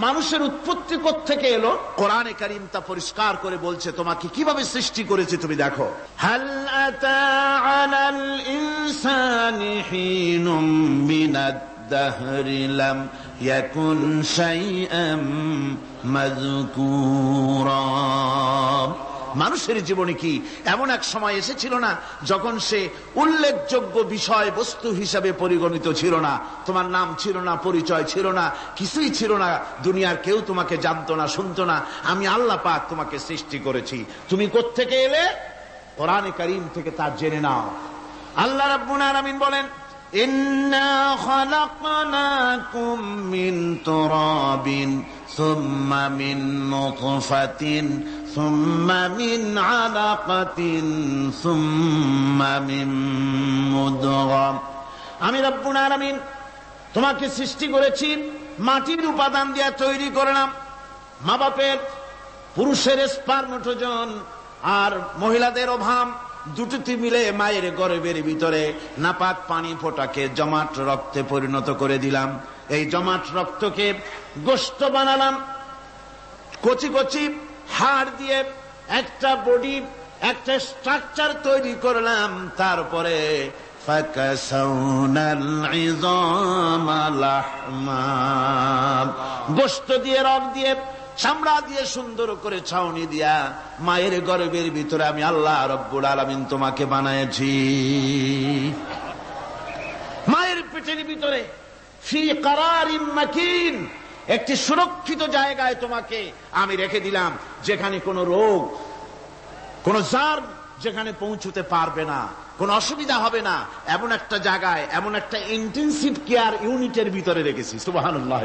মানুষের উৎপত্তি কোত্থেকে এলো? কোরআনে কারীম তা পরিষ্কার করে বলছে, তোমাকে কিভাবে সৃষ্টি করেছে তুমি দেখো। হাল আতা আলাল ইনসানি হিনুম মিনাদ দাহরি লাম ইয়াকুন শাইআম মাযকুরা। মানুষের জীবনে কি এমন এক সময় এসেছিল না যখন সে উল্লেখযোগ্য বিষয় বস্তু হিসাবে পরিগণিত ছিল না? তোমার নাম ছিল না, পরিচয় ছিল না, কিছুই ছিল না, দুনিয়ার কেউ তোমাকে জানতো না, শুনতো না। আমি আল্লাহ পাক তোমাকে সৃষ্টি করেছি। তুমি কোত্থেকে এলে? কোরআনে কারীম থেকে তা জেনে নাও। আল্লাহ রাব্বুল আলামিন বলেন, ইন্না খালাকনাকুম মিন তুরাবিন সুম্মা মিন নুতফাতিন সুম্মা মিন আলাকাতিন সুম্মা মিন মুদগা। আমি রব্বুল আলামিন তোমাকে সৃষ্টি করেছি, মাটির উপাদান দিয়ে তৈরি করলাম। মা বাপের, পুরুষের স্পার্মটোজেন আর মহিলাদের ওভাম দুটোতে মিলে মায়ের গর্ভের ভিতরে নাপাক পানি ফোটাকে জমাট রক্তে পরিণত করে দিলাম। এই জমাট রক্তকে গোশত বানালাম, কচি কচি হাড় দিয়ে একটা বডি, একটা স্ট্রাকচার তৈরি করলাম। তারপরে গোশত দিয়ে, রগ দিয়ে, চামড়া দিয়ে সুন্দর করে ছাউনি দিয়া মায়ের গর্ভের ভিতরে আমি আল্লাহ রব্বুল আলামিন তোমাকে বানাইছি। মায়ের পেটের ভিতরে ফি কারারিম মাকিন, একটি সুরক্ষিত জায়গায় তোমাকে আমি রেখে দিলাম, যেখানে কোনো রোগ, কোনো জার্ম যেখানে পৌঁছতে পারবে না, কোনো অসুবিধা হবে না। এমন একটা জায়গায়, এমন একটা ইন্টেনসিভ কেয়ার ইউনিটের ভিতরে রেখেছি। সুবহানাল্লাহ।